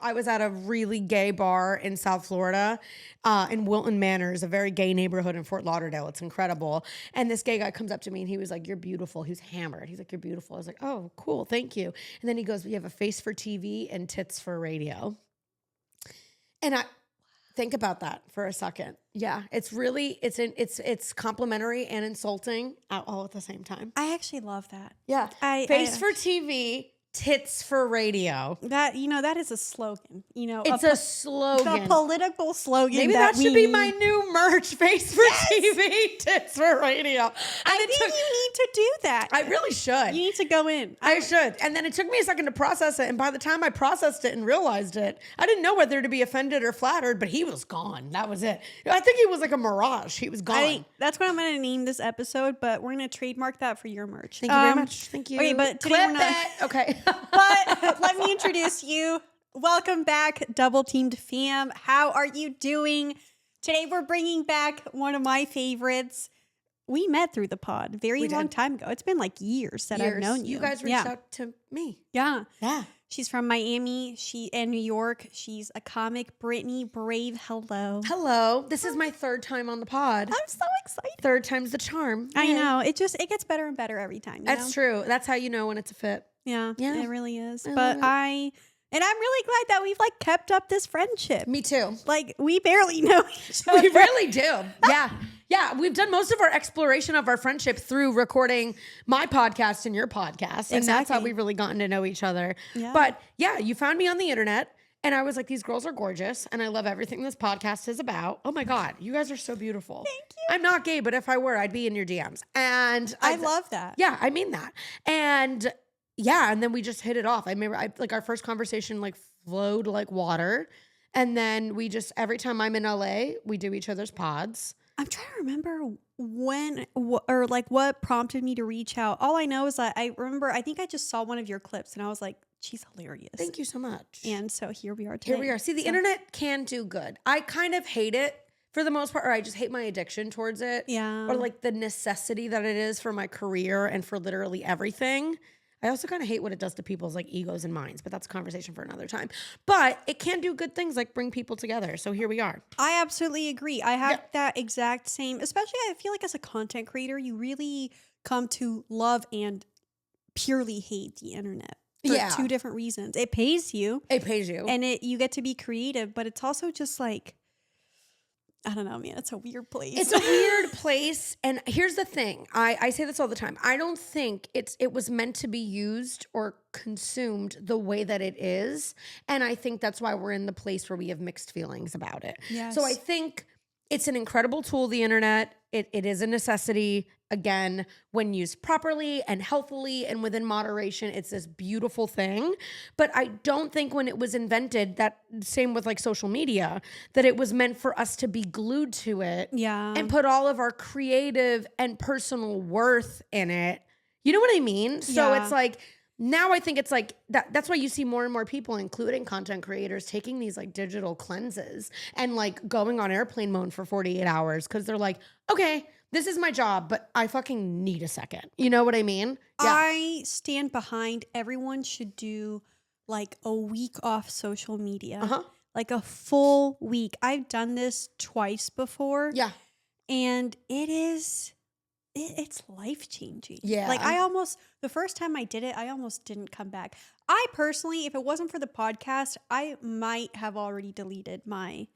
I was at a really gay bar in South Florida, in Wilton Manors, a very gay neighborhood in Fort Lauderdale. It's incredible. And this gay guy comes up to me and he was like, "You're beautiful." He was hammered. He's like, "You're beautiful." I was like, "Oh, cool. Thank you." And then he goes, "We have a face for TV and tits for radio." And I think about that for a second. Yeah, it's really, it's complimentary and insulting all at the same time. I actually love that. Yeah. Face for TV, tits for radio. That, that is a slogan. It's a slogan. The political slogan. Maybe that should be my new merch. Face for TV, tits for radio. I think you need to do that. I really should. You need to go in. I should. And then it took me a second to process it. And by the time I processed it and realized it, I didn't know whether to be offended or flattered, but he was gone. That was it. I think he was like a mirage. He was gone. That's what I'm going to name this episode, but we're going to trademark that for your merch. Thank you very much. Thank you. Okay, but today we're not. Okay. But let me introduce you. Welcome back, Double Teamed fam. How are you doing? Today we're bringing back one of my favorites. We met through the pod very long time ago. It's been like years that I've known you. You guys reached out to me. Yeah. Yeah. She's from Miami. And New York. She's a comic. Brittany Brave. Hello. Hello. This is my third time on the pod. I'm so excited. Third time's the charm. I know. It gets better and better every time. That's true. That's how you know when it's a fit. Yeah. It really is. But I'm really glad that we've like kept up this friendship. Me too. Like we barely know each other. We really do. Yeah. Yeah. We've done most of our exploration of our friendship through recording my podcast and your podcast. And that's how we've really gotten to know each other. Yeah. But yeah, you found me on the internet and I was like, these girls are gorgeous. And I love everything this podcast is about. Oh my God. You guys are so beautiful. Thank you. I'm not gay, but if I were, I'd be in your DMs. And I love that. Yeah, I mean that. And yeah, and then we just hit it off. I remember our first conversation like flowed like water. And then we just, every time I'm in LA, we do each other's pods. I'm trying to remember what prompted me to reach out. All I know is that I remember, I think I just saw one of your clips and I was like, she's hilarious. Thank you so much. And so here we are today. Here we are. See, the internet can do good. I kind of hate it for the most part, or I just hate my addiction towards it. Yeah. Or like the necessity that it is for my career and for literally everything. I also kind of hate what it does to people's like egos and minds, but that's a conversation for another time. But it can do good things like bring people together. So here we are. I absolutely agree. I have that exact same, especially I feel like as a content creator, you really come to love and purely hate the internet. For two different reasons. It pays you. It pays you. And you get to be creative, but it's also just like, I don't know, man. It's a weird place. It's a weird place. And here's the thing. I say this all the time. I don't think it was meant to be used or consumed the way that it is. And I think that's why we're in the place where we have mixed feelings about it. Yes. So I think it's an incredible tool, the internet. It is a necessity. Again, when used properly and healthily and within moderation, it's this beautiful thing. But I don't think when it was invented, that same with like social media, that it was meant for us to be glued to it and put all of our creative and personal worth in it. You know what I mean? So it's like, now I think it's like that's why you see more and more people, including content creators, taking these like digital cleanses and like going on airplane mode for 48 hours because they're like, okay, this is my job, but I fucking need a second. You know what I mean? Yeah. I stand behind everyone should do like a week off social media. Like a full week. I've done this twice before. Yeah. And it's life-changing. Yeah. Like the first time I did it, I almost didn't come back. I personally, if it wasn't for the podcast, I might have already deleted my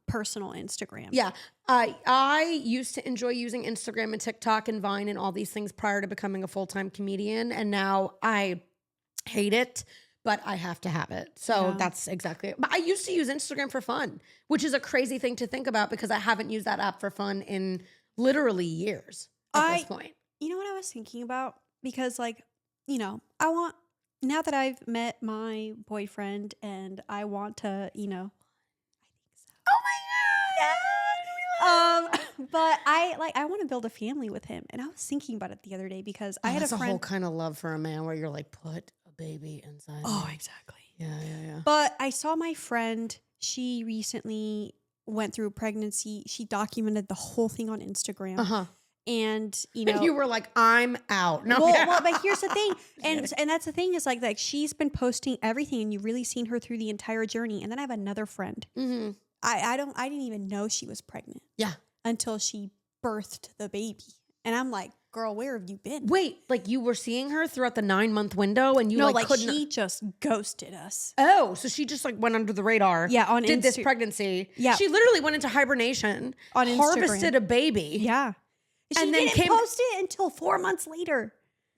personal Instagram. Yeah. I used to enjoy using Instagram and TikTok and Vine and all these things prior to becoming a full-time comedian. And now I hate it, but I have to have it. So that's exactly it. But I used to use Instagram for fun, which is a crazy thing to think about because I haven't used that app for fun in literally years at this point. You know what I was thinking about? Because like, now that I've met my boyfriend and I want to, I think so. Oh my God. But I want to build a family with him. And I was thinking about it the other day because I had a friend. That's a whole kind of love for a man where you're like, put a baby inside. Oh, exactly. Yeah. But I saw my friend, she recently went through a pregnancy. She documented the whole thing on Instagram. And, you know, And you were like, I'm out. No, well, but here's the thing. And that's the thing is like she's been posting everything and you've really seen her through the entire journey. And then I have another friend. mm-hmm. I didn't even know she was pregnant. Yeah. Until she birthed the baby. And I'm like, girl, where have you been? Wait, like you were seeing her throughout the 9-month window and you no, like couldn't. she just ghosted us. Oh, so she just like went under the radar. Yeah, on did this pregnancy. Yeah. She literally went into hibernation On Instagram. harvested a baby. Yeah. She And then didn't post it until 4 months later.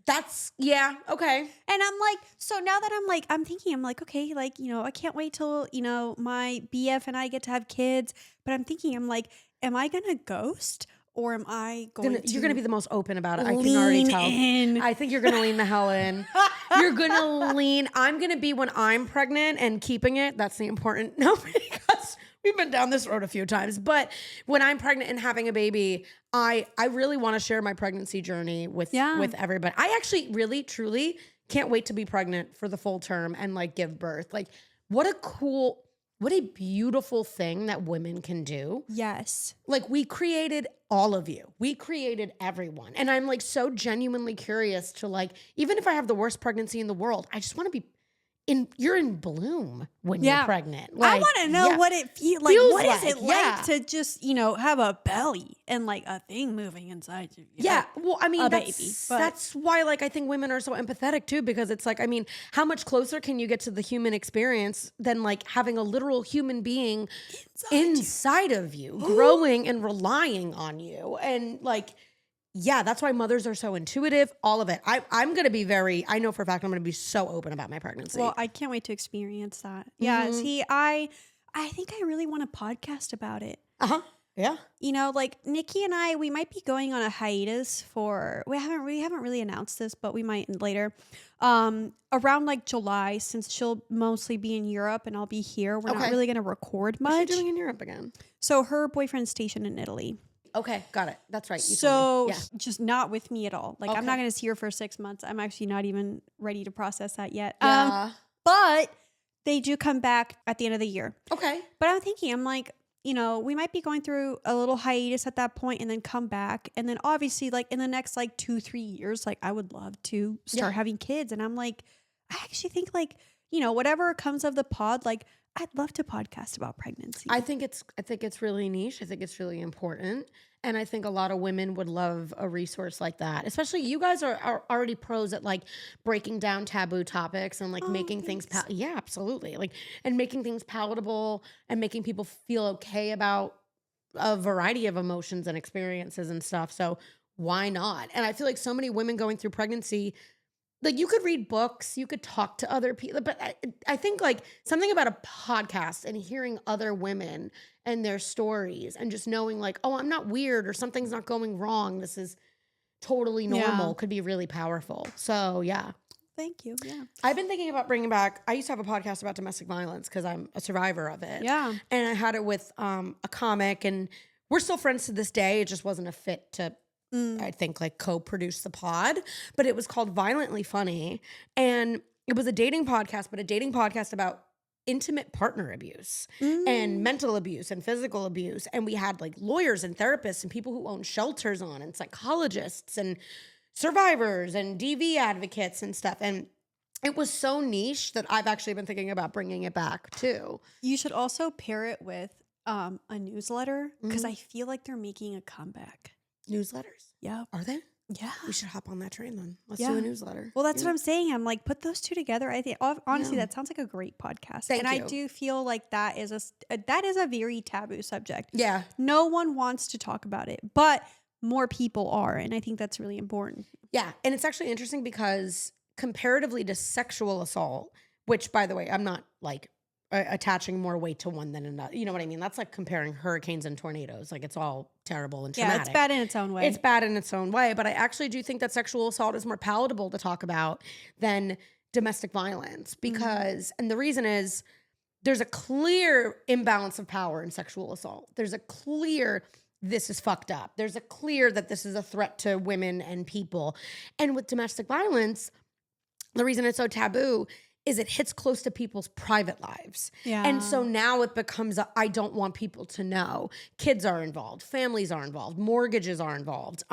That's, yeah, okay. And I'm like, so now that I'm thinking, I'm like, okay, like, you know, I can't wait till, you know, my BF and I get to have kids. But I'm thinking, I'm like, am I going to ghost or am I going to? You're going to be the most open about it. I can already tell. In. I think you're going to lean the hell in. You're going to lean. I'm going to be when I'm pregnant and keeping it. That's the important. No, because we've been down this road a few times. But when I'm pregnant and having a baby, I really want to share my pregnancy journey with everybody. I actually really, truly can't wait to be pregnant for the full term and like give birth. Like what a beautiful thing that women can do. Yes. Like we created all of you. We created everyone. And I'm like so genuinely curious to like, even if I have the worst pregnancy in the world, I just want to be you're in bloom when you're pregnant. Like, I want to know what it feels like. What is it like to just, you know, have a belly and like a thing moving inside you? Yeah. Well, I mean, that's why like I think women are so empathetic too, because it's like, I mean, how much closer can you get to the human experience than like having a literal human being inside of you, growing and relying on you? And like, yeah, that's why mothers are so intuitive, all of it. I'm going to be I know for a fact I'm going to be so open about my pregnancy. Well, I can't wait to experience that. Yeah, see, I think I really want to podcast about it. Uh-huh. Yeah. You know, like Nikki and I, we might be going on a hiatus we haven't really announced this, but we might later. Around like July, since she'll mostly be in Europe and I'll be here, we're not really going to record much. What's she doing in Europe again? So her boyfriend's stationed in Italy. Okay, got it. That's right. So just not with me at all. Like I'm not going to see her for 6 months. I'm actually not even ready to process that yet. Yeah. But they do come back at the end of the year. Okay. But I'm thinking, I'm like, you know, we might be going through a little hiatus at that point and then come back. And then obviously like in the next like 2-3 years, like I would love to start having kids. And I'm like, I actually think like, you know, whatever comes of the pod, like I'd love to podcast about pregnancy. I think it's really niche. I think it's really important. And I think a lot of women would love a resource like that. Especially you guys are already pros at like breaking down taboo topics and like making things yeah, absolutely. Like and making things palatable and making people feel okay about a variety of emotions and experiences and stuff. So why not? And I feel like so many women going through pregnancy, like you could read books, you could talk to other people, but I think like something about a podcast and hearing other women and their stories and just knowing like, oh, I'm not weird or something's not going wrong. This is totally normal could be really powerful. So yeah. Thank you. Yeah. I've been thinking about bringing back, I used to have a podcast about domestic violence because I'm a survivor of it. Yeah. And I had it with a comic and we're still friends to this day. It just wasn't a fit to I think like co-produce the pod, but it was called Violently Funny. And it was a dating podcast, but a dating podcast about intimate partner abuse and mental abuse and physical abuse. And we had like lawyers and therapists and people who own shelters on and psychologists and survivors and DV advocates and stuff. And it was so niche that I've actually been thinking about bringing it back too. You should also pair it with a newsletter because I feel like they're making a comeback. Newsletters? Yeah. Are they? Yeah. We should hop on that train then. Let's do a newsletter. Well, that's what I'm saying. I'm like, put those two together. I think honestly, that sounds like a great podcast. Thank you. I do feel like that is a very taboo subject. Yeah. No one wants to talk about it, but more people are. And I think that's really important. Yeah. And it's actually interesting because comparatively to sexual assault, which by the way, I'm not like attaching more weight to one than another. You know what I mean? That's like comparing hurricanes and tornadoes. Like it's all terrible and traumatic. Yeah, it's bad in its own way. It's bad in its own way. But I actually do think that sexual assault is more palatable to talk about than domestic violence because, and the reason is there's a clear imbalance of power in sexual assault. There's a clear, this is fucked up. There's a clear that this is a threat to women and people. And with domestic violence, the reason it's so taboo is it hits close to people's private lives. Yeah. And so now it becomes I don't want people to know. Kids are involved, families are involved, mortgages are involved.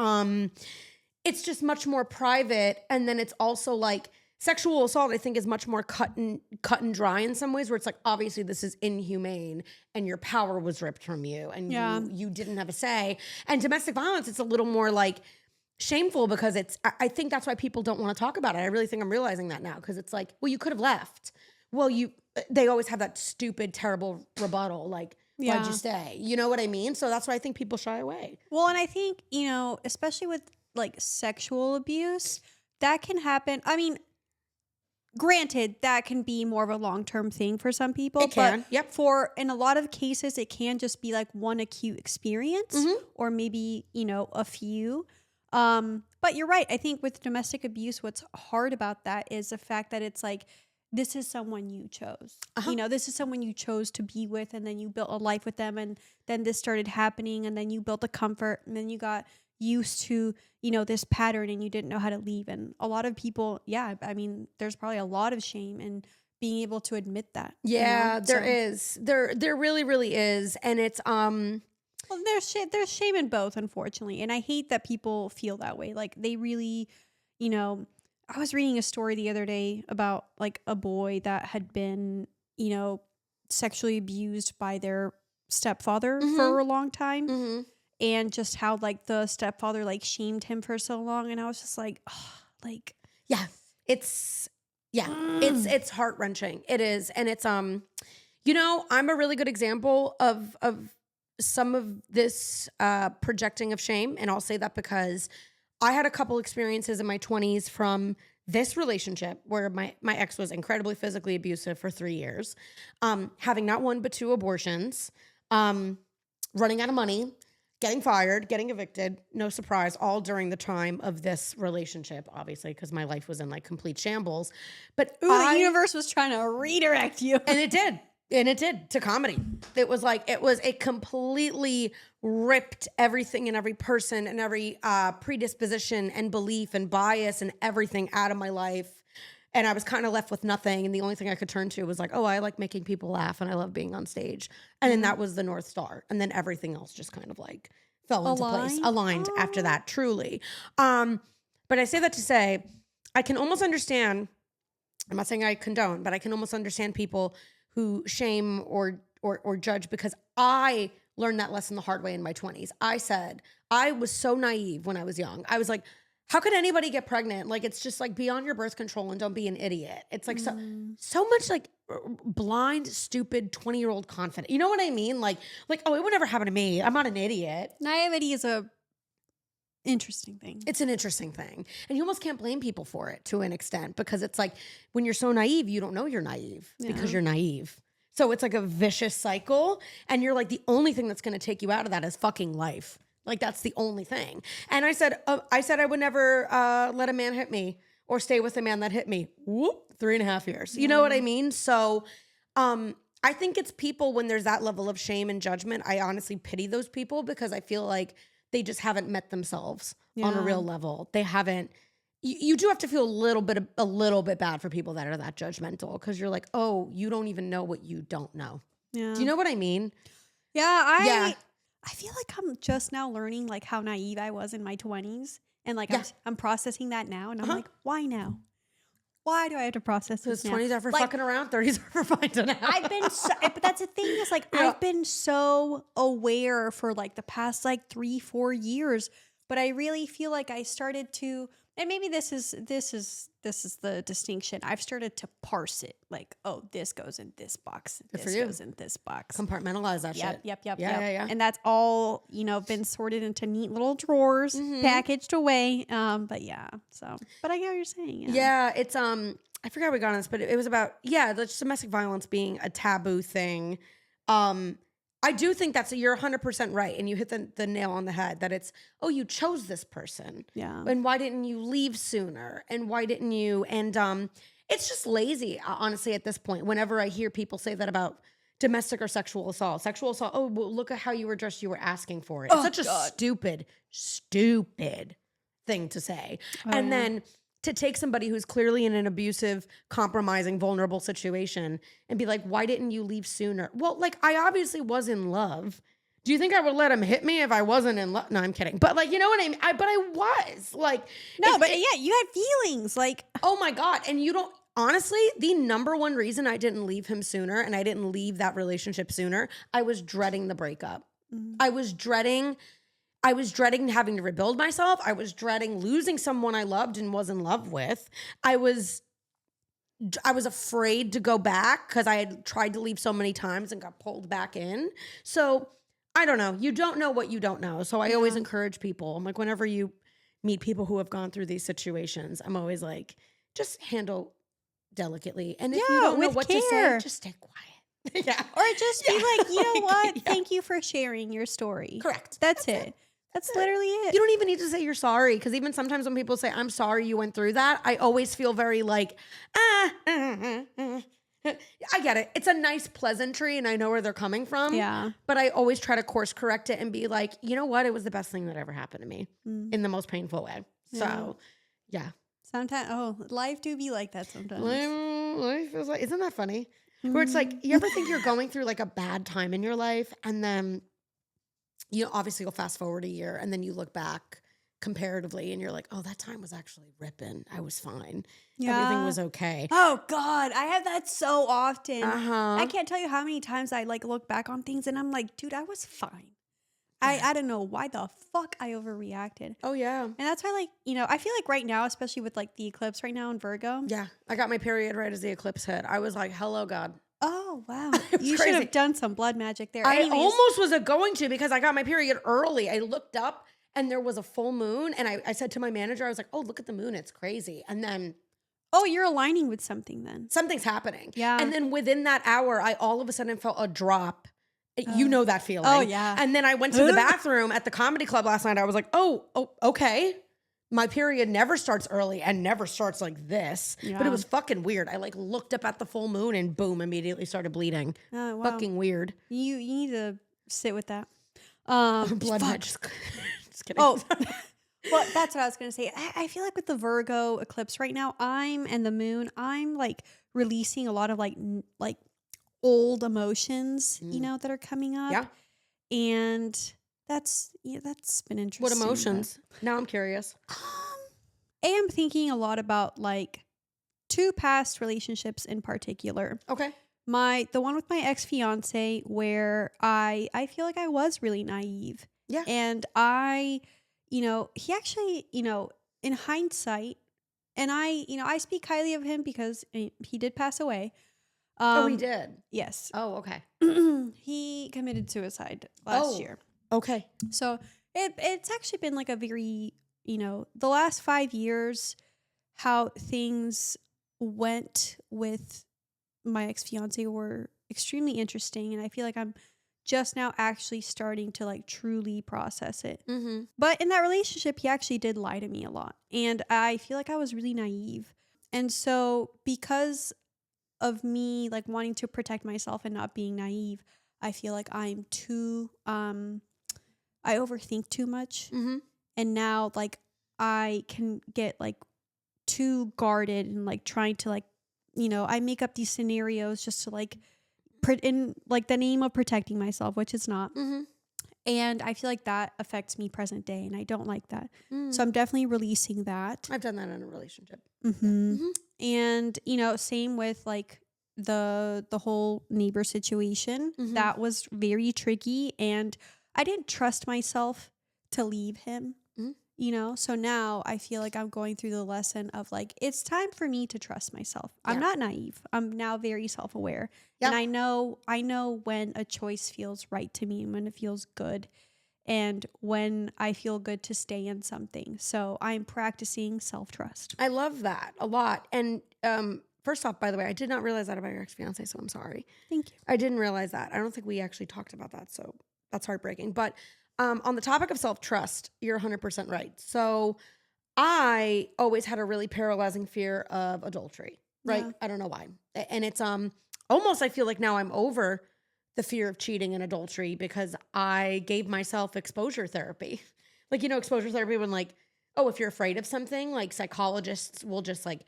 It's just much more private. And then it's also like sexual assault, I think, is much more cut and dry in some ways, where it's like, obviously this is inhumane and your power was ripped from you and you didn't have a say. And domestic violence, it's a little more like shameful because I think that's why people don't want to talk about it. I really think I'm realizing that now, because it's like, well, you could have left. Well, they always have that stupid, terrible rebuttal, like, why'd you stay? You know what I mean? So that's why I think people shy away. Well, and I think, especially with like sexual abuse, that can happen. I mean, granted, that can be more of a long-term thing for some people. It can, but in a lot of cases, it can just be like one acute experience or maybe, a few. But you're right. I think with domestic abuse, what's hard about that is the fact that it's like, this is someone you chose. This is someone you chose to be with, and then you built a life with them, and then this started happening, and then you built a comfort, and then you got used to, this pattern, and you didn't know how to leave. And a lot of people, I mean, there's probably a lot of shame in being able to admit that. Yeah, there is. There really, really is. And it's well, there's shame in both, unfortunately. And I hate that people feel that way. Like they really, I was reading a story the other day about like a boy that had been, sexually abused by their stepfather for a long time. And just how like the stepfather like shamed him for so long. And I was just like, it's heart-wrenching. It is. And it's, I'm a really good example of some of this projecting of shame. And I'll say that because I had a couple experiences in my 20s from this relationship where my ex was incredibly physically abusive for 3 years, having not one but 2 abortions, running out of money, getting fired, getting evicted, no surprise, all during the time of this relationship, obviously, because my life was in like complete shambles. But the universe was trying to redirect you. And it did. And it did, to comedy. It completely ripped everything and every person and every predisposition and belief and bias and everything out of my life. And I was kind of left with nothing. And the only thing I could turn to was like, oh, I like making people laugh and I love being on stage. And then that was the North Star. And then everything else just kind of like fell into place, aligned after that, truly. But I say that to say, I can almost understand, I'm not saying I condone, but I can almost understand people who shame or judge, because I learned that lesson the hard way in my 20s. I said, I was so naive when I was young. I was like, how could anybody get pregnant? Like, it's just like, be on your birth control and don't be an idiot. It's like so much like blind, stupid 20-year-old confidence. You know what I mean? Like, oh, it would never happen to me. I'm not an idiot. Naivety is a interesting thing. It's an interesting thing. And you almost can't blame people for it to an extent, because it's like, when you're so naive, you don't know you're naive because you're naive. So it's like a vicious cycle. And you're like, the only thing that's going to take you out of that is fucking life. Like, that's the only thing. And I said I would never let a man hit me or stay with a man that hit me. Whoop, 3.5 years. You know what I mean? So I think it's people, when there's that level of shame and judgment, I honestly pity those people, because I feel like they just haven't met themselves on a real level. They haven't. You do have to feel a little bit bad for people that are that judgmental, because you're like, oh, you don't even know what you don't know. Yeah. Do you know what I mean? Yeah, I feel like I'm just now learning like how naive I was in my 20s, and like I'm processing that now, and I'm like, why now? Why do I have to process this now? 20s are for fucking around, 30s are for finding out. But that's the thing is like, I've been so aware for like the past like 3-4 years, but I really feel like I started to, and maybe this is the distinction. I've started to parse it, like, oh, this goes in this box, this goes in this box. Compartmentalize that shit. Yep. Yeah. And that's all, been sorted into neat little drawers, packaged away. But I get what you're saying. Yeah, it's I forgot how we got on this, but it was about the domestic violence being a taboo thing. I do think you're 100% right. And you hit the nail on the head, that it's, oh, you chose this person. Yeah. And why didn't you leave sooner? And why didn't you? And it's just lazy, honestly, at this point. Whenever I hear people say that about domestic or sexual assault, oh, well, look at how you were dressed. You were asking for it. It's such a stupid thing to say. Then to take somebody who's clearly in an abusive, compromising, vulnerable situation and be like, why didn't you leave sooner? Well, like, I obviously was in love. Do you think I would let him hit me if I wasn't in love? No, I'm kidding. But like, you know what I mean? But I was like, No, but yeah, you had feelings. Like, oh my God. And you don't, honestly, the number one reason I didn't leave him sooner and I didn't leave that relationship sooner, I was dreading the breakup. I was dreading having to rebuild myself. I was dreading losing someone I loved and was in love with. I was afraid to go back because I had tried to leave so many times and got pulled back in. So I don't know. You don't know what you don't know. So I always encourage people. I'm like, whenever you meet people who have gone through these situations, I'm always like, just handle delicately. And if you don't know what to say, just stay quiet. Yeah. Or just be like, you know what? Thank you for sharing your story. Correct. That's it. That's literally it. You don't even need to say you're sorry. Because even sometimes when people say, I'm sorry you went through that, I always feel very like, I get it. It's a nice pleasantry and I know where they're coming from. Yeah. But I always try to course correct it and be like, you know what? It was the best thing that ever happened to me in the most painful way. So, yeah. Sometimes, life do be like that sometimes. Life is like, isn't that funny? Where it's like, you ever think you're going through like a bad time in your life and then, you know, obviously you'll fast forward a year and then you look back comparatively and you're like, oh, that time was actually ripping. I was fine. Yeah. Everything was okay. Oh God, I have that so often. Uh-huh. I can't tell you how many times I like look back on things and I'm like, dude, I was fine. I don't know why the fuck I overreacted. Oh, yeah. And that's why, like, you know, I feel like right now, especially with like the eclipse right now in Virgo. Yeah. I got my period right as the eclipse hit. I was like, hello, God. Oh, wow. crazy. You should have done some blood magic there. I Anyways. almost was going to because I got my period early. I looked up and there was a full moon. And I said to my manager, I was like, oh, look at the moon. It's crazy. And then oh, you're aligning with something then. something's happening. Yeah. And then within that hour, I all of a sudden felt a drop. You know that feeling. Oh, yeah. And then I went to the bathroom at the comedy club last night. I was like, oh, okay. My period never starts early and never starts like this. Yeah. But it was fucking weird. I like looked up at the full moon and boom, immediately started bleeding. Oh, wow. Fucking weird. You need to sit with that. Blood fuck. just kidding. Oh, well, that's what I was going to say. I feel like with the Virgo eclipse right now, and the moon, I'm like releasing a lot of like old emotions, you know, that are coming up. Yeah. And that's been interesting. What emotions? Now I'm curious. I am thinking a lot about like 2 past relationships in particular. Okay. The one with my ex-fiance where I feel like I was really naive. Yeah. And he actually, in hindsight, and I speak highly of him because he did pass away. He did? Yes. Oh, okay. He committed suicide last year. Okay. So it's actually been like a very, the last 5 years, how things went with my ex-fiance were extremely interesting. And I feel like I'm just now actually starting to like truly process it. Mm-hmm. But in that relationship, he actually did lie to me a lot. And I feel like I was really naive. And so because of me like wanting to protect myself and not being naive, I feel like I'm too, I overthink too much. Mm-hmm. And now like I can get like too guarded and like trying to like, I make up these scenarios just to like, in like the name of protecting myself, which it's not. Mm-hmm. And I feel like that affects me present day and I don't like that. So I'm definitely releasing that. I've done that in a relationship. Mm-hmm. Mm-hmm. And, same with like the whole neighbor situation. Mm-hmm. That was very tricky and I didn't trust myself to leave him, so now I feel like I'm going through the lesson of like, it's time for me to trust myself. I'm not naive. I'm now very self-aware. Yeah. And I know when a choice feels right to me and when it feels good and when I feel good to stay in something. So I'm practicing self-trust. I love that a lot. And first off, by the way, I did not realize that about your ex-fiance, so I'm sorry. Thank you. I didn't realize that. I don't think we actually talked about that, so that's heartbreaking. But on the topic of self-trust, you're 100% right. So I always had a really paralyzing fear of adultery, right? Yeah. I don't know why. And it's almost I feel like now I'm over the fear of cheating and adultery because I gave myself exposure therapy. Like, exposure therapy when like oh, if you're afraid of something, like psychologists will just like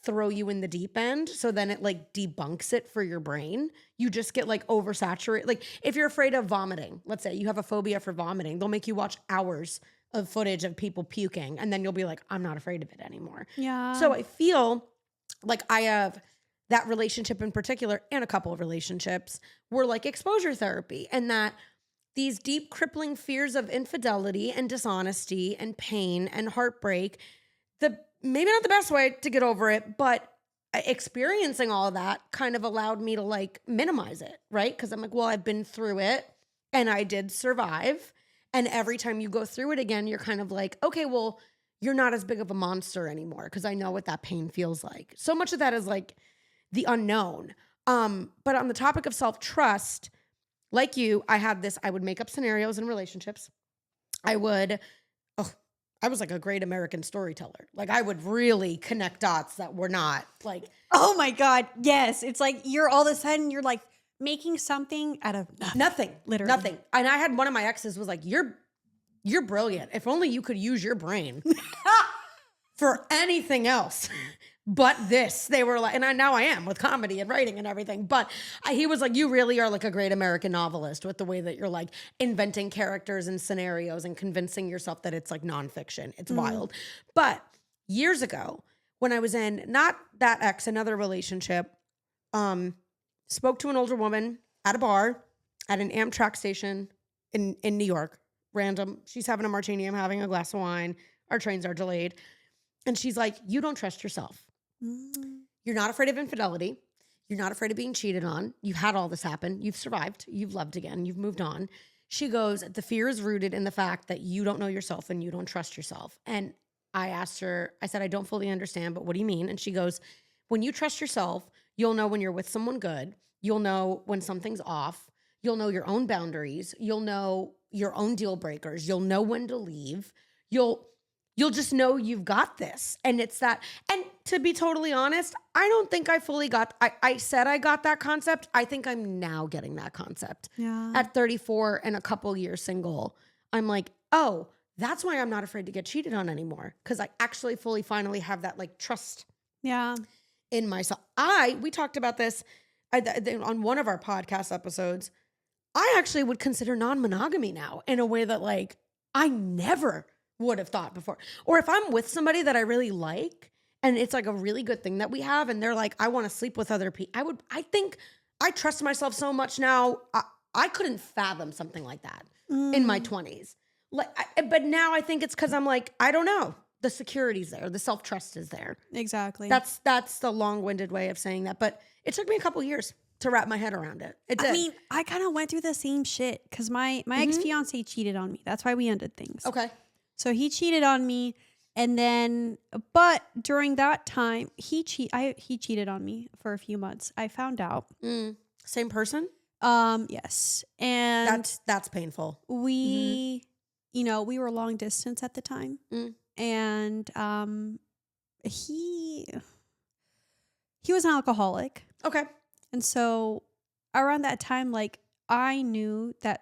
throw you in the deep end. So then it like debunks it for your brain. You just get like oversaturated. Like if you're afraid of vomiting, let's say you have a phobia for vomiting, they'll make you watch hours of footage of people puking. And then you'll be like, I'm not afraid of it anymore. Yeah. So I feel like I have that relationship in particular and a couple of relationships were like exposure therapy, and that these deep crippling fears of infidelity and dishonesty and pain and heartbreak, maybe not the best way to get over it, but experiencing all of that kind of allowed me to like minimize it, right? Because I'm like, well, I've been through it and I did survive. And every time you go through it again, you're kind of like, okay, well, you're not as big of a monster anymore because I know what that pain feels like. So much of that is like the unknown. But on the topic of self-trust, like you, I would make up scenarios in relationships. I was like a great American storyteller. Like I would really connect dots that were not like. Oh my God. Yes. It's like you're all of a sudden, you're like making something out of nothing. Literally. Nothing. And I had one of my exes was like, you're brilliant. If only you could use your brain for anything else. But this, they were like, and now I am with comedy and writing and everything. But he was like, you really are like a great American novelist with the way that you're like inventing characters and scenarios and convincing yourself that it's like nonfiction. It's wild. But years ago, when I was in not that ex, another relationship, spoke to an older woman at a bar at an Amtrak station in New York. Random. She's having a martini. I'm having a glass of wine. Our trains are delayed. And she's like, you don't trust yourself. You're not afraid of infidelity. You're not afraid of being cheated on. You've had all this happen. You've survived. You've loved again. You've moved on. She goes, the fear is rooted in the fact that you don't know yourself and you don't trust yourself. And I asked her, I said, I don't fully understand, but what do you mean? And she goes, when you trust yourself, you'll know when you're with someone good. You'll know when something's off. You'll know your own boundaries. You'll know your own deal breakers. You'll know when to leave. You'll just know you've got this. And it's that. And to be totally honest, I don't think I fully got, I said I got that concept. I think I'm now getting that concept. Yeah. At 34 and a couple years single, I'm like, oh, that's why I'm not afraid to get cheated on anymore. Because I actually finally have that like trust in myself. We talked about this on one of our podcast episodes. I actually would consider non-monogamy now in a way that like I never would have thought before. Or if I'm with somebody that I really like and it's like a really good thing that we have and they're like, I want to sleep with other people. I think I trust myself so much now. I couldn't fathom something like that in my 20s. But now I think it's because I'm like, I don't know. The security's there. The self-trust is there. Exactly. That's the long-winded way of saying that. But it took me a couple years to wrap my head around it. It did. I mean, I kind of went through the same shit because my ex-fiance cheated on me. That's why we ended things. Okay. So he cheated on me, and then, but during that time, he cheated on me for a few months. I found out. Same person? Yes, and that's painful. We, we were long distance at the time, and he was an alcoholic. Okay, and so around that time, like I knew that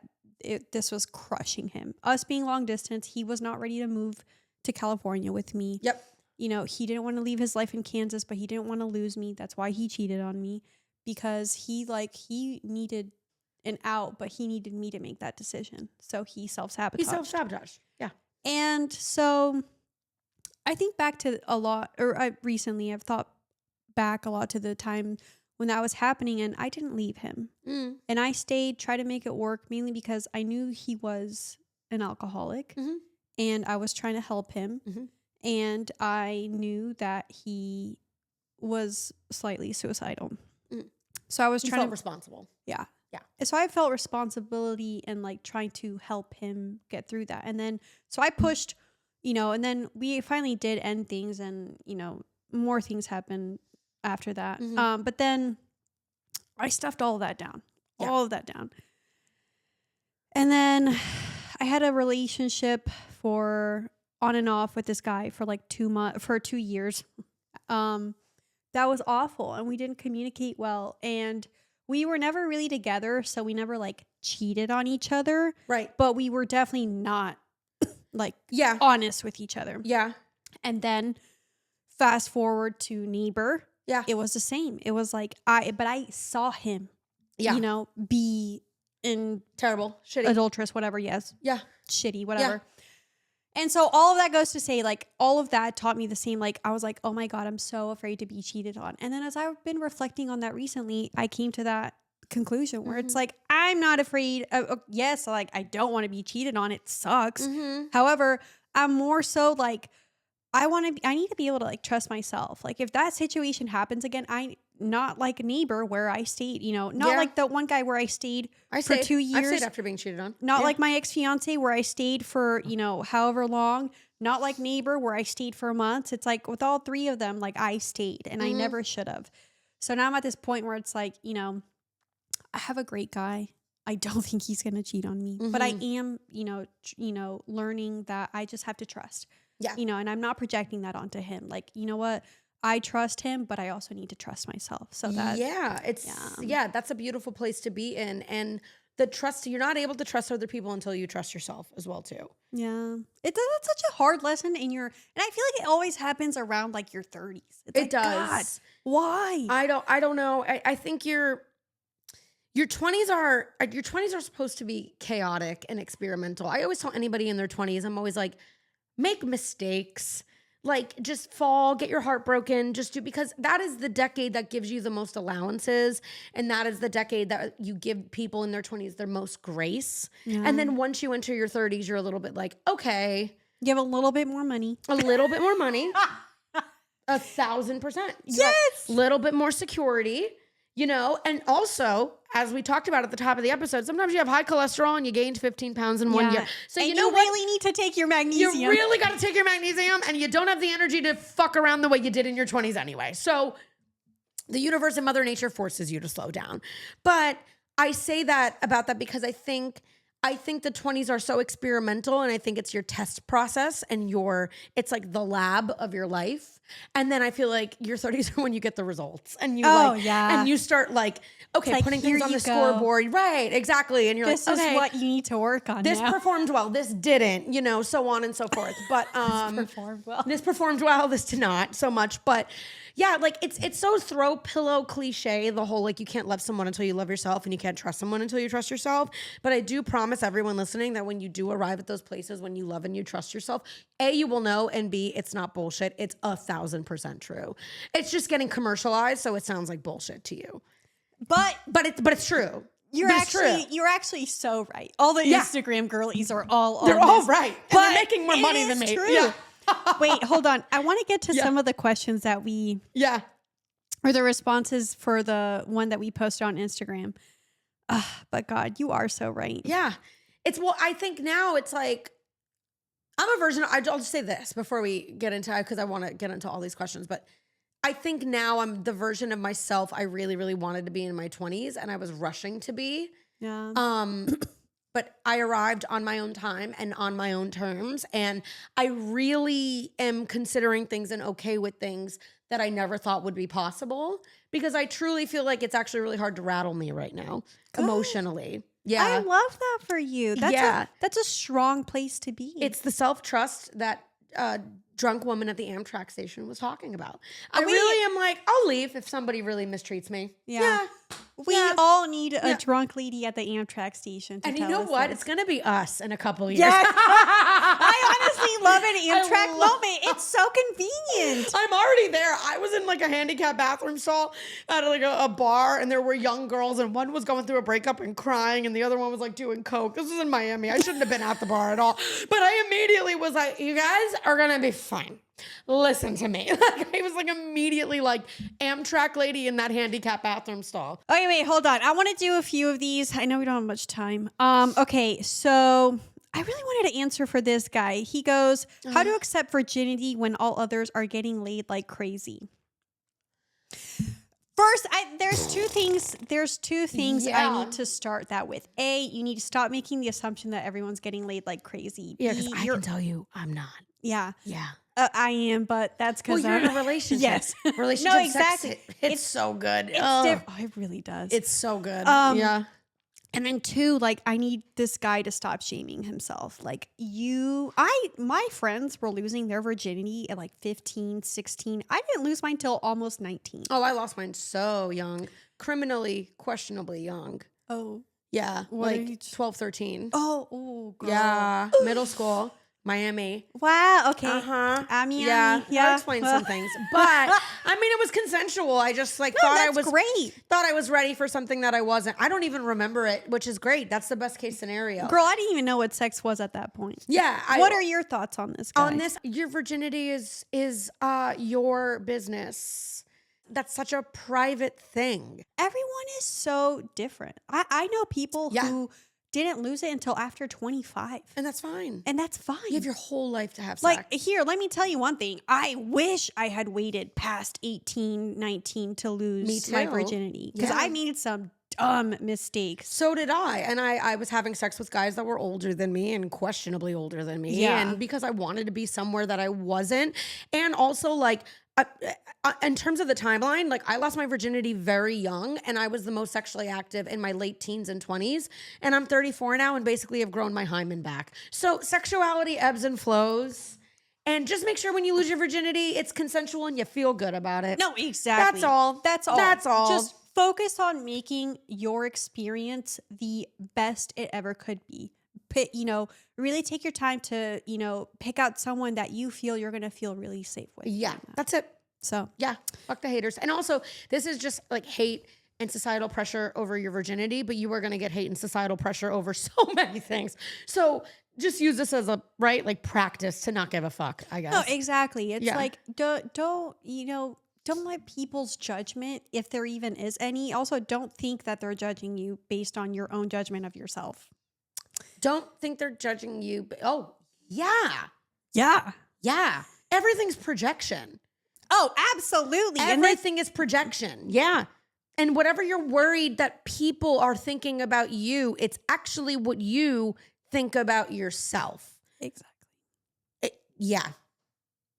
this was crushing him. Us being long distance, he was not ready to move to California with me. Yep. He didn't want to leave his life in Kansas, but he didn't want to lose me. That's why he cheated on me, because he needed an out, but he needed me to make that decision. So he self-sabotaged. Yeah. And so I think back to a lot, recently I've thought back a lot to the time when that was happening, and I didn't leave him. And I stayed, tried to make it work, mainly because I knew he was an alcoholic and I was trying to help him. And I knew that he was slightly suicidal. So I was trying to felt responsible. Yeah. Yeah. So I felt responsibility and like trying to help him get through that. And then, so I pushed, and then we finally did end things, and, more things happened after that. But then I stuffed all of that down. And then I had a relationship on and off with this guy for like 2 years. That was awful. And we didn't communicate well. And we were never really together. So we never like cheated on each other. Right. But we were definitely not like Yeah. honest with each other. Yeah. And then fast forward to neighbor. Yeah. It was the same. It was like I saw him, Yeah. you know, be in Terrible. Shitty. adulterous, whatever. Yes. Yeah. Shitty, whatever. And so all of that goes to say, like, all of that taught me the same. Like, I was like, oh my God, I'm so afraid to be cheated on. And then as I've been reflecting on that recently, I came to that conclusion where it's like, I'm not afraid of, yes, like, I don't want to be cheated on. It sucks. However, I'm more so like, I need to be able to like trust myself. Like if that situation happens again, not like a neighbor where I stayed, you know, not like the one guy where I stayed for 2 years. I've stayed after being cheated on. Not like my ex-fiance where I stayed for, you know, however long. Not like neighbor where I stayed for months. It's like with all three of them, like I stayed and I never should have. So now I'm at this point where it's like, you know, I have a great guy. I don't think he's going to cheat on me, but I am, you know, learning that I just have to trust. Yeah. You know, and I'm not projecting that onto him. Like, you know what? I trust him, but I also need to trust myself. So that that's a beautiful place to be in. And the trust, you're not able to trust other people until you trust yourself as well too. Yeah. That's such a hard lesson and I feel like it always happens around like your 30s. It does. God, why? I don't know. I think your 20s are supposed to be chaotic and experimental. I always tell anybody in their 20s, I'm always like, make mistakes, like just fall, get your heart broken, just do, because that is the decade that gives you the most allowances. And that is the decade that you give people in their 20s their most grace. Yeah. And then once you enter your 30s, you're a little bit like, okay. You have a little bit more money. 1,000%. Yes. A little bit more security. You know, and also, as we talked about at the top of the episode, sometimes you have high cholesterol and you gained 15 pounds in 1 year. So and you know really need to take your magnesium. You really got to take your magnesium, and you don't have the energy to fuck around the way you did in your 20s anyway. So the universe and Mother Nature forces you to slow down. But I say that about that because I think the 20s are so experimental, and I think it's your test process and it's like the lab of your life. And then I feel like your 30s are when you get the results and and you start like, okay, like, putting things on the scoreboard. Right, exactly. And you're this like, okay, is what you need to work on. This performed well, this didn't, you know, so on and so forth. But this performed well, this did not so much. But yeah, like it's so throw pillow cliche, the whole like you can't love someone until you love yourself and you can't trust someone until you trust yourself. But I do promise everyone listening that when you do arrive at those places, when you love and you trust yourself, A, you will know, and B, it's not bullshit. It's 1,000% true. It's just getting commercialized, so it sounds like bullshit to you. But it's true. You're actually so right. All the Instagram girlies are all they're on all this, right. And they're making more money than me. True. Yeah. Wait, hold on. I want to get to some of the questions that or the responses for the one that we posted on Instagram. But God, you are so right. Yeah. I think now it's like, I'm a version, I'll just say this before we get into, because I want to get into all these questions, but I think now I'm the version of myself I really, really wanted to be in my 20s, and I was rushing to be. Yeah. But I arrived on my own time and on my own terms, and I really am considering things and okay with things that I never thought would be possible, because I truly feel like it's actually really hard to rattle me right now emotionally. Yeah. I love that for you. That's a strong place to be. It's the self-trust that drunk woman at the Amtrak station was talking about. I really am like, I'll leave if somebody really mistreats me. Yeah. We all need a drunk lady at the Amtrak station to and tell you know us what? this. It's going to be us in a couple years. Yes. I honestly love an Amtrak moment. It's so convenient. I'm already there. I was in like a handicapped bathroom stall at like a bar, and there were young girls, and one was going through a breakup and crying, and the other one was like doing coke. This was in Miami. I shouldn't have been at the bar at all. But I immediately was like, you guys are going to be fine. Listen to me. Like, I was like immediately like Amtrak lady in that handicapped bathroom stall. Okay, wait, hold on. I want to do a few of these. I know we don't have much time. Okay, so I really wanted to answer for this guy. He goes, how to accept virginity when all others are getting laid like crazy? First, there's two things I need to start that with. A, you need to stop making the assumption that everyone's getting laid like crazy. Yeah, because I can tell you I'm not. Yeah. Yeah. I am, but that's because you're in a relationship. Yes. Relationship exactly. Sex, it's so good. It really does. It's so good. Yeah. And then 2, like, I need this guy to stop shaming himself. Like, my friends were losing their virginity at like 15, 16. I didn't lose mine till almost 19. Oh, I lost mine so young. Criminally, questionably young. Oh. Yeah. What like age? 12, 13. Oh, girl. Yeah. Middle school. Miami. Wow. Okay. Uh-huh. I mean, Yeah. yeah. I'll explain some things. But I mean, it was consensual. I just like That's great. thought I was ready for something that I wasn't. I don't even remember it, which is great. That's the best case scenario. Girl, I didn't even know what sex was at that point. Yeah. What are your thoughts on this, guy? on this? Your virginity is your business. That's such a private thing. Everyone is so different. I know people Yeah. who didn't lose it until after 25. And that's fine. And that's fine. You have your whole life to have sex. Like, here, let me tell you one thing. I wish I had waited past 18, 19 to lose my too. virginity. Because Yeah. I made some dumb mistakes. So did I. And I was having sex with guys that were older than me and questionably older than me. Yeah. And because I wanted to be somewhere that I wasn't. And also, like, in terms of the timeline, like, I lost my virginity very young and I was the most sexually active in my late teens and 20s. And I'm 34 now and basically have grown my hymen back. So sexuality ebbs and flows. And just make sure when you lose your virginity, it's consensual and you feel good about it. No, exactly. That's all. That's all. That's all. Just focus on making your experience the best it ever could be. Really take your time to, pick out someone that you feel you're going to feel really safe with. Yeah, that's it. So, Yeah, fuck the haters. And also, this is just like hate and societal pressure over your virginity, but you are going to get hate and societal pressure over so many things. So just use this as a, like practice to not give a fuck, I guess. no, exactly. It's Yeah. like, don't let people's judgment, if there even is any, also don't think that they're judging you based on your own judgment of yourself. Don't think they're judging you. Oh, yeah. Yeah. Yeah. Everything's projection. Oh, absolutely. Everything is projection. Yeah. And whatever you're worried that people are thinking about you, it's actually what you think about yourself. Exactly. Yeah.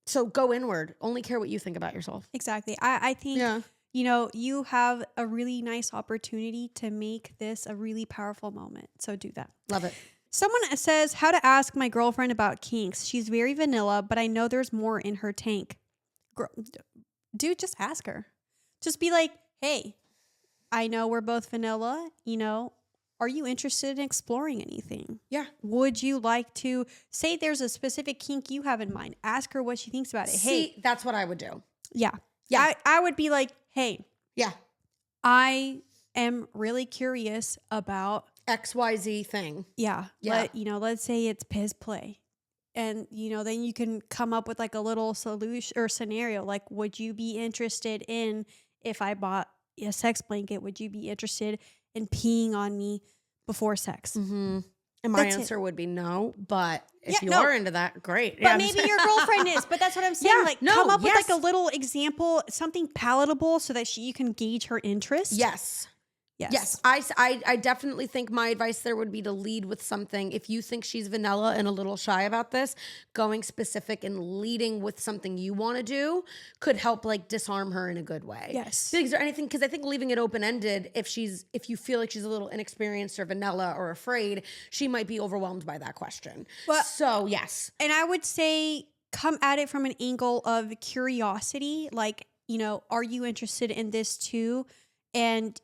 So go inward. Only care what you think about yourself. Exactly. I think, Yeah. you have a really nice opportunity to make this a really powerful moment. So do that. Love it. Someone says, how to ask my girlfriend about kinks. She's very vanilla, but I know there's more in her tank. Girl, dude, just ask her. Just be like, hey, I know we're both vanilla. Are you interested in exploring anything? Yeah. Would you like to say there's a specific kink you have in mind? Ask her what she thinks about it. See, that's what I would do. Yeah. Yeah. I would be like, hey, Yeah. I am really curious about, XYZ thing. yeah. Let's say it's piss play. And, then you can come up with like a little solution or scenario. Like, would you be interested in, if I bought a sex blanket, would you be interested in peeing on me before sex? Mm-hmm. And my That's answer would be no. But if Yeah, you no. are into that, great. But maybe your girlfriend is. But that's what I'm saying. Yeah, Like, no, come up with yes. like a little example, something palatable so that you can gauge her interest. Yes. Yes. I definitely think my advice there would be to lead with something. If you think she's vanilla and a little shy about this, going specific and leading with something you want to do could help like disarm her in a good way. Yes. Is there anything, because I think leaving it open-ended, if you feel like she's a little inexperienced or vanilla or afraid, she might be overwhelmed by that question. Well- So yes. And I would say come at it from an angle of curiosity. Like, are you interested in this too? And,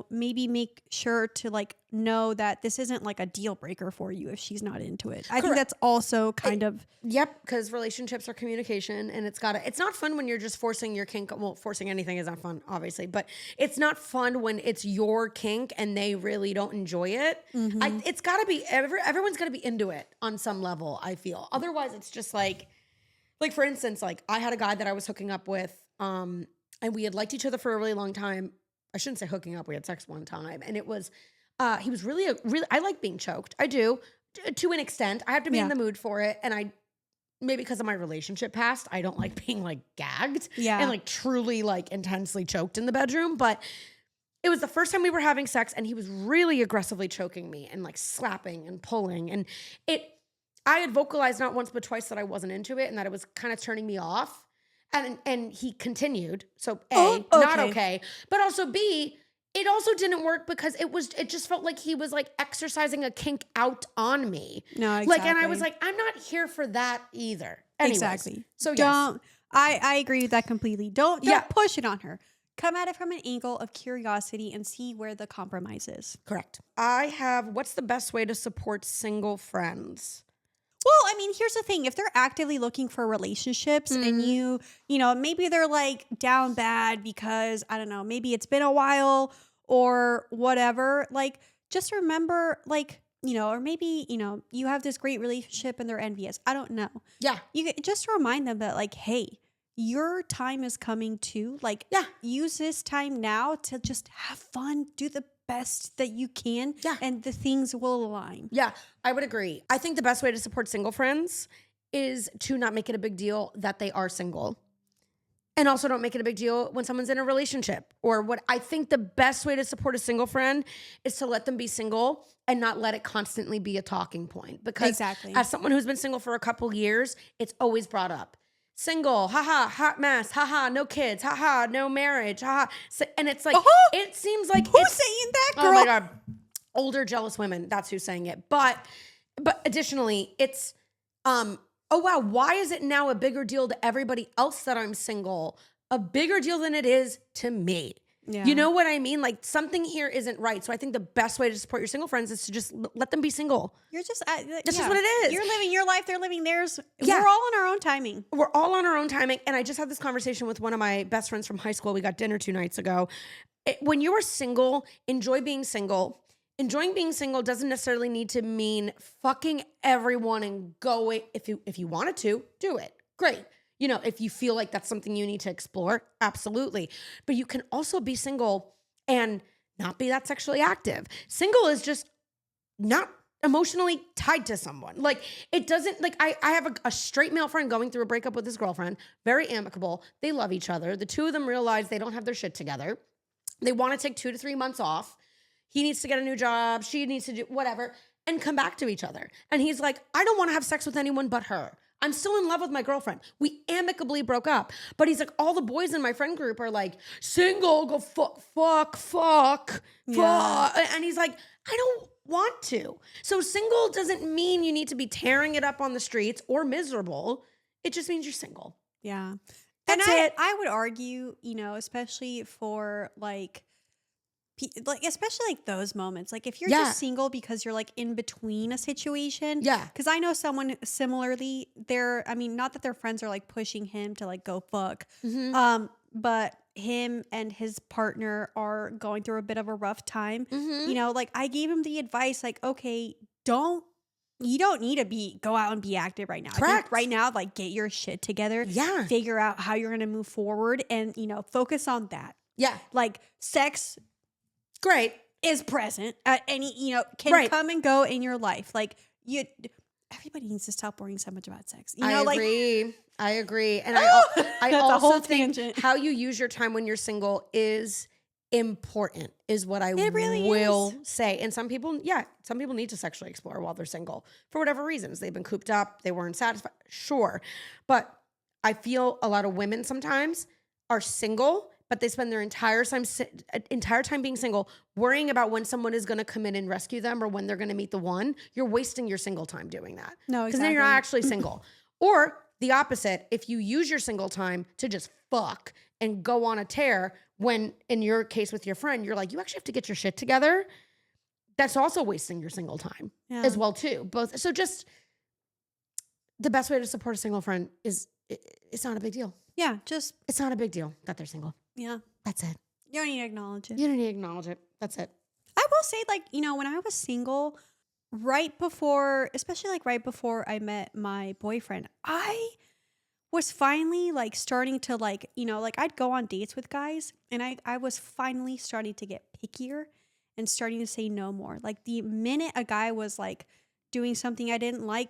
maybe make sure to like know that this isn't like a deal breaker for you if she's not into it. I think that's also kind of. Yep, because relationships are communication, and it's not fun when you're just forcing your kink. Well, forcing anything is not fun, obviously, but it's not fun when it's your kink and they really don't enjoy it. Mm-hmm. It's got to be everyone's got to be into it on some level. I feel otherwise, it's just like for instance, like I had a guy that I was hooking up with, and we had liked each other for a really long time. I shouldn't say hooking up. We had sex one time, and it was he was really I like being choked. I do to an extent. I have to be in the mood for it, and maybe because of my relationship past, I don't like being like gagged and like truly like intensely choked in the bedroom. But it was the first time we were having sex, and he was really aggressively choking me and like slapping and pulling, and I had vocalized not once but twice that I wasn't into it and that it was kind of turning me off. And he continued. So A, not okay. But also B, it also didn't work because it just felt like he was like exercising a kink out on me. No, Like, exactly. and I was like, I'm not here for that either. Anyways, Exactly. So yes. Don't. I agree with that completely. Don't push it on her. Come at it from an angle of curiosity and see where the compromise is. Correct. I have, what's the best way to support single friends? Well, I mean, here's the thing. If they're actively looking for relationships and you know, maybe they're like down bad because, I don't know, maybe it's been a while or whatever, like just remember, like, you know, or maybe, you know, you have this great relationship and they're envious. I don't know. Yeah. You just remind them that, like, hey, your time is coming too. Like, use this time now to just have fun, do the best that you can, and the things will align. Yeah, I would agree. I think the best way to support single friends is to not make it a big deal that they are single. And also don't make it a big deal when someone's in a relationship. Or what I think the best way to support a single friend is to let them be single and not let it constantly be a talking point. Because as someone who's been single for a couple years, it's always brought up. Single, haha, hot mess, haha, no kids, haha, no marriage, haha. So, and it's like, it seems like who's saying that, girl? Oh my God. Older jealous women, that's who's saying it. But additionally, it's, oh wow, why is it now a bigger deal to everybody else that I'm single? A bigger deal than it is to me. Yeah. You know what I mean? Like something here isn't right. So I think the best way to support your single friends is to just let them be single. You're just, that's just what it is. You're living your life. They're living theirs. Yeah. We're all on our own timing. We're all on our own timing. And I just had this conversation with one of my best friends from high school. We got dinner 2 nights ago. When you are single, enjoy being single. Enjoying being single doesn't necessarily need to mean fucking everyone and going. If you wanted to, do it. Great. You know, if you feel like that's something you need to explore, absolutely. But you can also be single and not be that sexually active. Single is just not emotionally tied to someone. Like it doesn't, like I have a straight male friend going through a breakup with his girlfriend, very amicable. They love each other. The two of them realize they don't have their shit together. They want to take 2 to 3 months off. He needs to get a new job. She needs to do whatever and come back to each other. And he's like, I don't want to have sex with anyone but her. I'm still in love with my girlfriend. We amicably broke up. But he's like, all the boys in my friend group are like, single, go fuck. And he's like, I don't want to. So single doesn't mean you need to be tearing it up on the streets or miserable. It just means you're single. Yeah. That's and it. I would argue, you know, especially for like especially like those moments, like if you're just single because you're like in between a situation, because I know someone similarly, I mean, not that their friends are like pushing him to like go fuck, but him and his partner are going through a bit of a rough time. You know, like I gave him the advice, like, okay, you don't need to go out and be active right now. Correct. I think right now, like get your shit together, figure out how you're going to move forward and, you know, focus on that. Yeah. Like sex great is present at any, you know, can come and go in your life. Like everybody needs to stop worrying so much about sex. You know, I agree. And I also think tangent. How you use your time when you're single is important, is what I really will say. And some people need to sexually explore while they're single for whatever reasons. They've been cooped up. They weren't satisfied. Sure. But I feel a lot of women sometimes are single, but they spend their entire time being single, worrying about when someone is going to come in and rescue them or when they're going to meet the one. You're wasting your single time doing that. No, exactly. Because then you're not actually single. Or the opposite, if you use your single time to just fuck and go on a tear, when in your case with your friend, you're like, you actually have to get your shit together. That's also wasting your single time as well too. Both. So just the best way to support a single friend is it's not a big deal. Yeah, it's not a big deal that they're single. Yeah. That's it. You don't need to acknowledge it. You don't need to acknowledge it. That's it. I will say, like, you know, when I was single, especially right before I met my boyfriend, I was finally like starting to like, you know, like I'd go on dates with guys and I was finally starting to get pickier and starting to say no more. Like the minute a guy was like doing something I didn't like,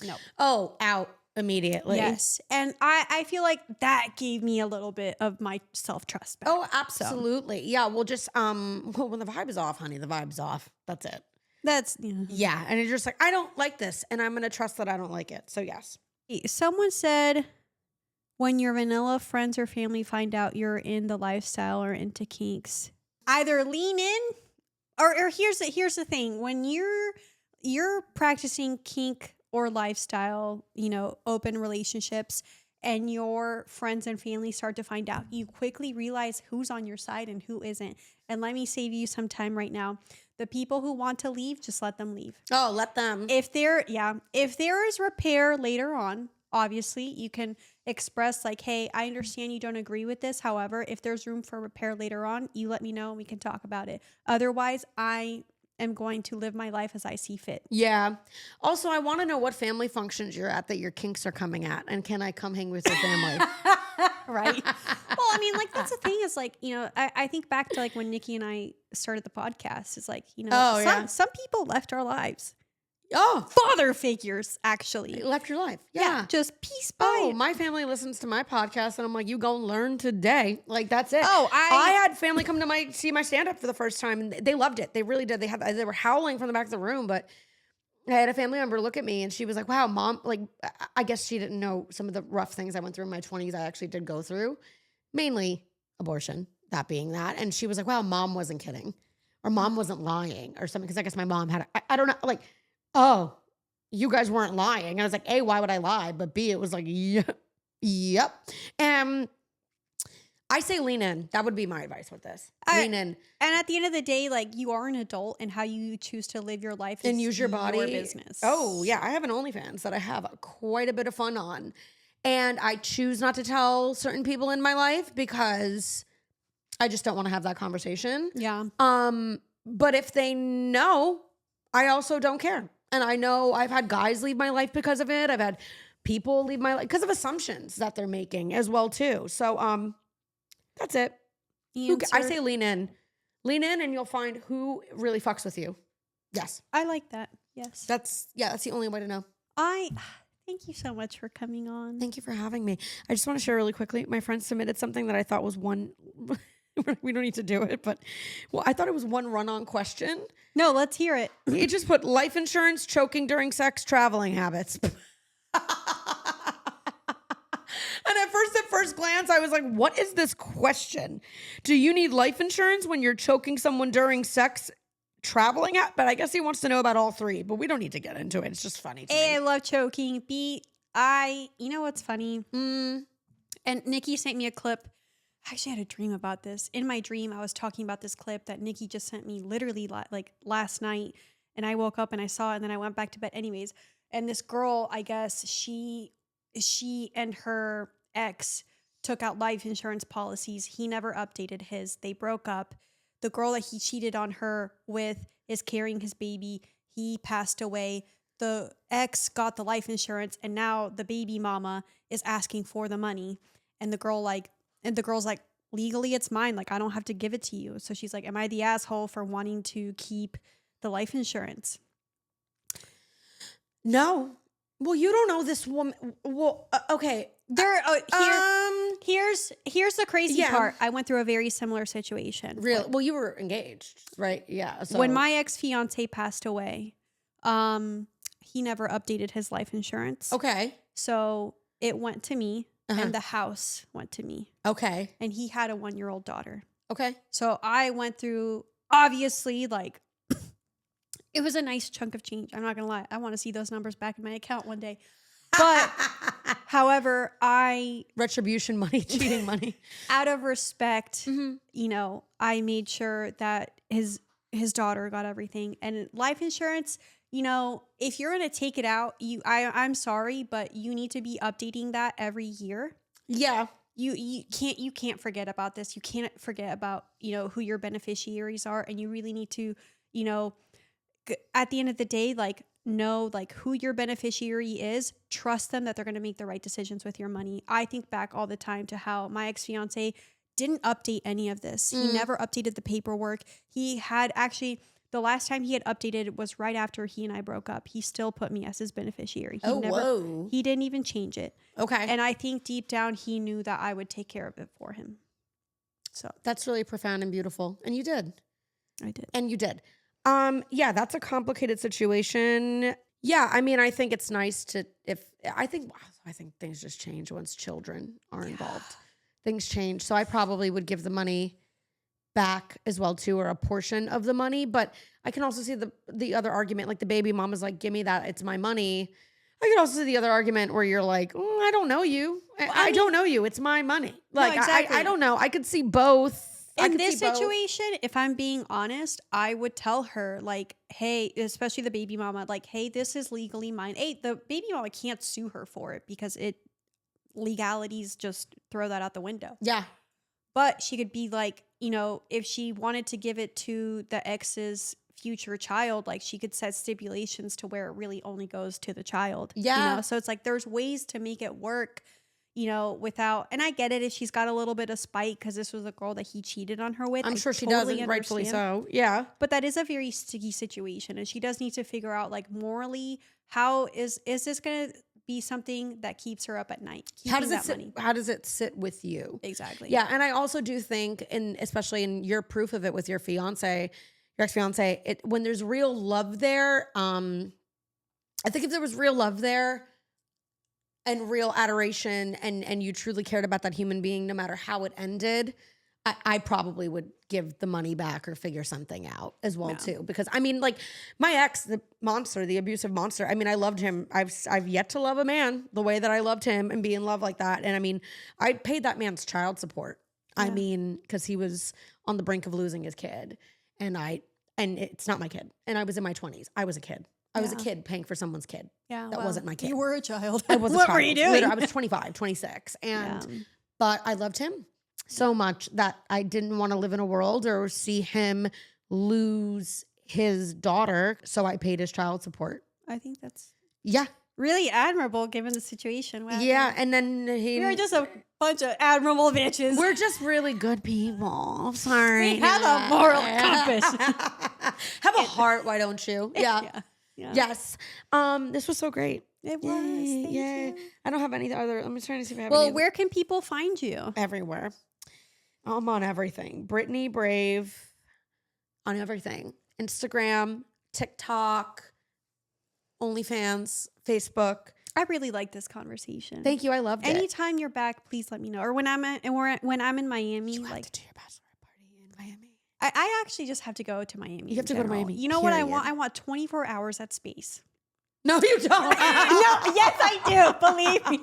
no. Oh, out. Immediately. Yes. And I feel like that gave me a little bit of my self-trust back. Oh, absolutely. So. Yeah. Well, just, when the vibe is off, honey, the vibe's off. That's it. Yeah. And it's just like, I don't like this and I'm going to trust that I don't like it. So yes. Someone said when your vanilla friends or family find out you're in the lifestyle or into kinks, either lean in or here's the thing. When you're practicing kink or lifestyle, open relationships, and your friends and family start to find out, you quickly realize who's on your side and who isn't. And let me save you some time right now. The people who want to leave, just let them leave. Oh, let them. If there is repair later on, obviously you can express like, hey, I understand you don't agree with this. However, if there's room for repair later on, you let me know and we can talk about it. Otherwise, I am going to live my life as I see fit. Yeah. Also, I want to know what family functions you're at that your kinks are coming at, and can I come hang with your family? Right. Well, I mean, like, that's the thing is like, I think back to like when Nikki and I started the podcast. It's like, some people left our lives. Oh, father figures, actually. You left your life. Yeah. Just piece by. Oh, my family listens to my podcast, and I'm like, you go and learn today. Like, that's it. Oh, I had family come to see my stand-up for the first time, and they loved it. They really did. They were howling from the back of the room, but I had a family member look at me, and she was like, wow, Mom, like, I guess she didn't know some of the rough things I went through in my 20s I actually did go through, mainly abortion, that being that. And she was like, wow, Mom wasn't kidding, or Mom wasn't lying or something, because I guess my mom had, I don't know, like, oh, you guys weren't lying. And I was like, A, why would I lie? But B, it was like, yep. I say lean in. That would be my advice with this. Lean in. And at the end of the day, like, you are an adult, and how you choose to live your life and use your body. Your business. Oh, yeah. I have an OnlyFans that I have quite a bit of fun on. And I choose not to tell certain people in my life because I just don't want to have that conversation. Yeah. But if they know, I also don't care. And I know I've had guys leave my life because of it. I've had people leave my life because of assumptions that they're making as well too. So that's it. I say lean in. Lean in and you'll find who really fucks with you. Yes. I like that. Yes. That's the only way to know. Thank you so much for coming on. Thank you for having me. I just want to share really quickly. My friend submitted something that I thought was one. We don't need to do it, but I thought it was one run-on question. No, let's hear it. It just put life insurance, choking during sex, traveling habits. And at first glance, I was like, what is this question? Do you need life insurance when you're choking someone during sex, traveling? But I guess he wants to know about all three, but we don't need to get into it. It's just funny to me. A, I love choking. B, you know what's funny? And Nikki sent me a clip. I actually had a dream about this. In my dream, I was talking about this clip that Nikki just sent me literally like last night. And I woke up and I saw it, and then I went back to bed anyways. And this girl, I guess she and her ex took out life insurance policies. He never updated his. They broke up. The girl that he cheated on her with is carrying his baby. He passed away. The ex got the life insurance, and now the baby mama is asking for the money. And the girl's like, legally it's mine. Like, I don't have to give it to you. So she's like, am I the asshole for wanting to keep the life insurance? No. Well, you don't know this woman. Well, okay. Here's the crazy part. I went through a very similar situation. Really? Well, you were engaged, right? Yeah. So. When my ex-fiance passed away, he never updated his life insurance. Okay. So it went to me. And the house went to me. Okay. And he had a 1-year-old daughter. Okay. So I went through, obviously, like, it was a nice chunk of change. I'm not going to lie. I want to see those numbers back in my account one day. But, however, retribution money, cheating money. Out of respect, I made sure that his daughter got everything. And life insurance, if you're going to take it out, I'm sorry, but you need to be updating that every year. Yeah. You can't forget about this. You can't forget about, who your beneficiaries are. And you really need to, at the end of the day, like, know like who your beneficiary is, trust them that they're going to make the right decisions with your money. I think back all the time to how my ex-fiance didn't update any of this. He never updated the paperwork. He had actually... The last time he had updated was right after he and I broke up. He still put me as his beneficiary. He didn't even change it. Okay. And I think deep down he knew that I would take care of it for him. So that's really profound and beautiful. And you did. I did. And you did. Yeah, that's a complicated situation. Yeah, I mean, I think it's nice I think things just change once children are involved. Things change. So I probably would give the money back as well too, or a portion of the money. But I can also see the other argument, like the baby mom is like, give me that, it's my money. I can also see the other argument where you're like, I don't know you. I don't know you. It's my money. Like, no, exactly. I don't know. I could see both. In this situation, if I'm being honest, I would tell her, like, hey, especially the baby mama, like, hey, this is legally mine. Hey, the baby mama can't sue her for it because legalities just throw that out the window. Yeah. But she could be like, you know, if she wanted to give it to the ex's future child, like she could set stipulations to where it really only goes to the child. Yeah. You know? So it's like there's ways to make it work, you know, without, and I get it if she's got a little bit of spite because this was a girl that he cheated on her with. I'm sure she does, and rightfully so. Yeah. But that is a very sticky situation, and she does need to figure out, like, morally, how is this going to be something that keeps her up at night? How does it sit with you? Exactly. Yeah, and I also do think, and especially in your proof of it with your fiance, your ex-fiance, when there's real love there, I think if there was real love there and real adoration and you truly cared about that human being, no matter how it ended, I probably would give the money back or figure something out as well too. Because I mean, like my ex, the monster, the abusive monster. I mean, I loved him. I've yet to love a man the way that I loved him and be in love like that. And I mean, I paid that man's child support. Yeah. I mean, because he was on the brink of losing his kid, and it's not my kid. And I was in my 20s. I was a kid. I was a kid paying for someone's kid. Yeah, that wasn't my kid. You were a child. I was a what child. were you doing? I was 25, 26. But I loved him so much that I didn't want to live in a world or see him lose his daughter. So I paid his child support. I think that's really admirable given the situation. Wow. Yeah. And then we were just a bunch of admirable bitches. We're just really good people. Sorry. We have a moral compass. Have a heart, why don't you? Yeah. Yes. This was so great. It was. Thank you. I don't have any other. I'm just trying to see if I have Well, where can people find you? Everywhere. I'm on everything. Brittany Brave on everything. Instagram, TikTok, OnlyFans, Facebook. I really like this conversation. Thank you. I loved it. Anytime you're back, please let me know. Or when I'm in Miami, you have to do your bachelorette party in Miami. I actually just have to go to Miami. You have to go to Miami. You know what I want? I want 24 hours at space. No, you don't. No, yes, I do. Believe me.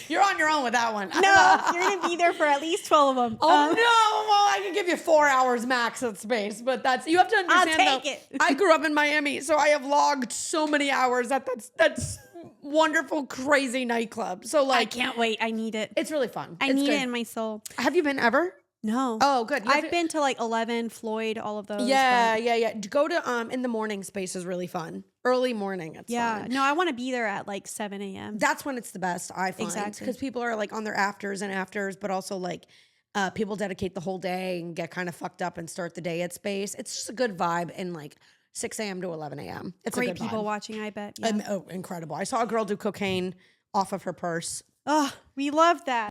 You're on your own with that one. No, you're going to be there for at least 12 of them. Oh, no. Well, I can give you 4 hours max at space, but you have to understand, I'll take it. I grew up in Miami, so I have logged so many hours at that's wonderful, crazy nightclub. So, like, I can't wait. I need it. It's really fun. I need it in my soul. Have you been ever? No. Oh, good. I've been to like 11, Floyd, all of those. Yeah. Go to in the morning space is really fun. Early morning, it's fun. No, I want to be there at like 7 a.m. That's when it's the best, I find. Exactly. Because people are like on their afters, but also like people dedicate the whole day and get kind of fucked up and start the day at space. It's just a good vibe in like 6 a.m. to 11 a.m. It's great a good people vibe. watching, I bet. Yeah. Incredible. I saw a girl do cocaine off of her purse. Oh, we love that.